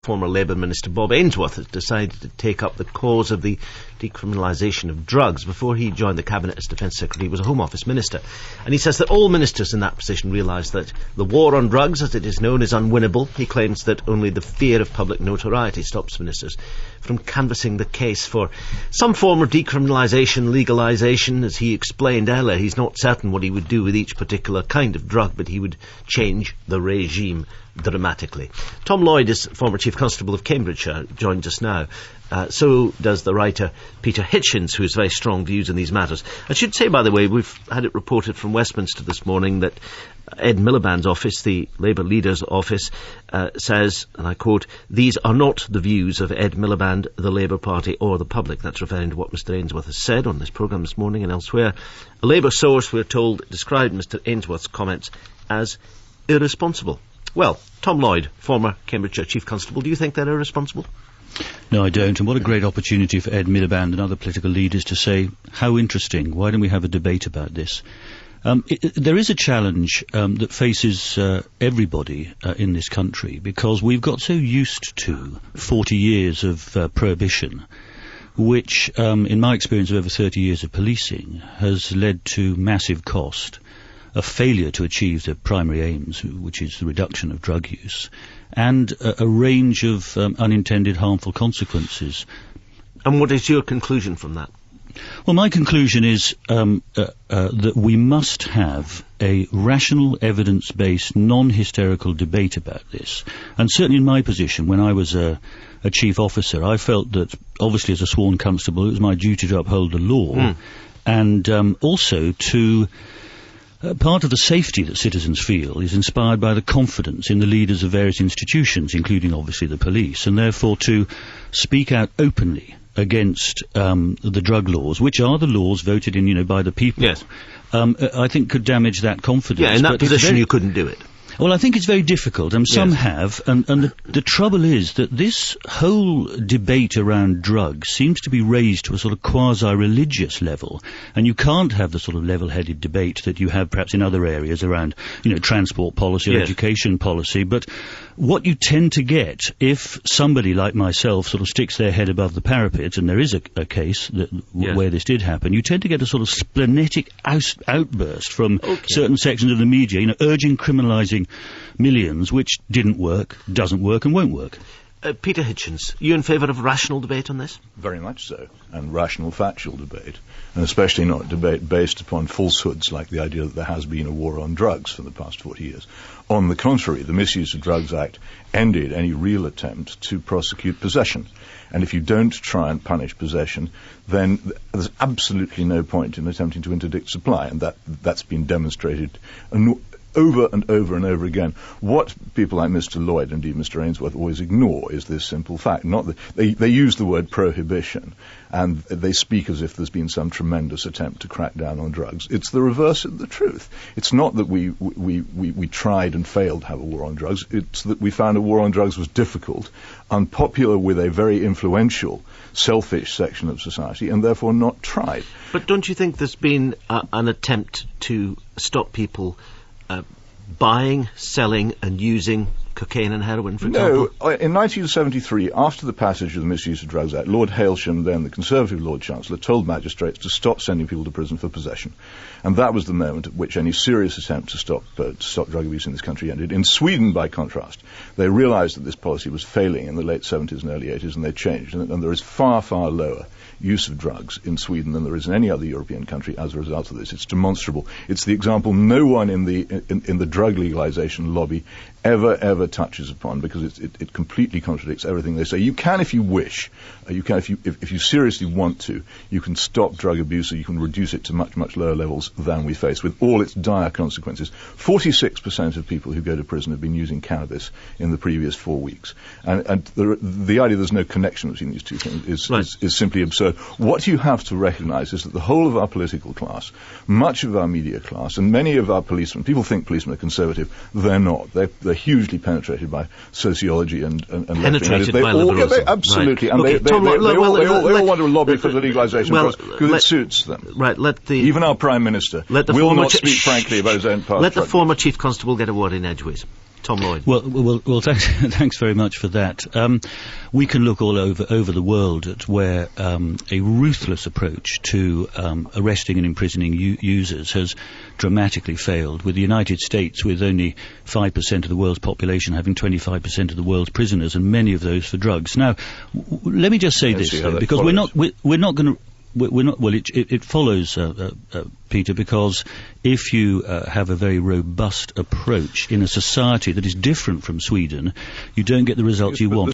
Former Labour Minister Bob Ainsworth has decided to take up the cause of the decriminalisation of drugs. Before he joined the Cabinet as Defence Secretary, he was a Home Office Minister. And he says that all ministers in that position realise that the war on drugs, as it is known, is unwinnable. He claims that only the fear of public notoriety stops ministers from canvassing the case for some form of decriminalisation, legalisation. As he explained earlier, he's not certain what he would do with each particular kind of drug, but he would change the regime dramatically. Tom Lloyd is former Chief Constable of Cambridgeshire, joins us now. So does the writer Peter Hitchens, who has very strong views in these matters. I should say, by the way, we've had it reported from Westminster this morning that Ed Miliband's office, the Labour leader's office, says, and I quote, "These are not the views of Ed Miliband, the Labour Party or the public." That's referring to what Mr Ainsworth has said on this programme this morning and elsewhere. A Labour source, we're told, described Mr Ainsworth's comments as irresponsible. Well, Tom Lloyd, former Cambridgeshire Chief Constable, do you think they're irresponsible? No, I don't. And what a great opportunity for Ed Miliband and other political leaders to say, how interesting, why don't we have a debate about this? There is a challenge that faces everybody in this country, because we've got so used to 40 years of prohibition, which, in my experience of over 30 years of policing, has led to massive cost, a failure to achieve the primary aims, which is the reduction of drug use, and a range of unintended harmful consequences. And what is your conclusion from that? Well, my conclusion is that we must have a rational, evidence-based, non-hysterical debate about this. And certainly in my position, when I was a chief officer, I felt that, obviously as a sworn constable, it was my duty to uphold the law, and also to... part of the safety that citizens feel is inspired by the confidence in the leaders of various institutions, including obviously the police, and therefore to speak out openly against the drug laws, which are the laws voted in, by the people. Yes. I think could damage that confidence. Yeah, in that position you couldn't do it. Well, I think it's very difficult, and some have, and the trouble is that this whole debate around drugs seems to be raised to a sort of quasi-religious level, and you can't have the sort of level-headed debate that you have perhaps in other areas around, transport policy or education policy. But what you tend to get, if somebody like myself sort of sticks their head above the parapet, and there is a case where this did happen, you tend to get a sort of splenetic outburst from certain sections of the media, urging criminalising millions, which didn't work, doesn't work, and won't work. Peter Hitchens, you in favour of rational debate on this? Very much so, and rational factual debate, and especially not debate based upon falsehoods like the idea that there has been a war on drugs for the past 40 years. On the contrary, the Misuse of Drugs Act ended any real attempt to prosecute possession. And if you don't try and punish possession, then there's absolutely no point in attempting to interdict supply, and that's been demonstrated over and over and over again. What people like Mr. Lloyd, indeed Mr. Ainsworth, always ignore is this simple fact. Not that they use the word prohibition, and they speak as if there's been some tremendous attempt to crack down on drugs. It's the reverse of the truth. It's not that we tried and failed to have a war on drugs. It's that we found a war on drugs was difficult, unpopular with a very influential, selfish section of society, and therefore not tried. But don't you think there's been an attempt to stop people buying, selling and using cocaine and heroin, for example? No, in 1973, after the passage of the Misuse of Drugs Act, Lord Hailsham, then the Conservative Lord Chancellor, told magistrates to stop sending people to prison for possession. And that was the moment at which any serious attempt to stop drug abuse in this country ended. In Sweden, by contrast, they realised that this policy was failing in the late 70s and early 80s, and they changed. And there is far, far lower use of drugs in Sweden than there is in any other European country as a result of this. It's demonstrable. It's the example no one in the drug legalisation lobby ever touches upon, because it completely contradicts everything they say. You can, if you wish, if you seriously want to, you can stop drug abuse, or you can reduce it to much, much lower levels than we face, with all its dire consequences. 46% of people who go to prison have been using cannabis in the previous 4 weeks. And the idea there's no connection between these two things is simply absurd. What you have to recognise is that the whole of our political class, much of our media class, and many of our policemen, people think policemen are conservative, they're not. They're hugely penetrated by sociology and penetrated by liberalism. Absolutely. Right. And they all want to lobby for the legalisation because it suits them. Right. Even our Prime Minister will not speak frankly about his own past. Let the former Chief Constable get a word in edgeways. Tom Lloyd. Well, thanks very much for that. We can look all over the world at where a ruthless approach to arresting and imprisoning users has dramatically failed, with the United States with only 5% of the world's population having 25% of the world's prisoners, and many of those for drugs. Now, let me just say this, though, because we're not going to... it follows, Peter, because if you have a very robust approach in a society that is different from Sweden, you don't get the results you want.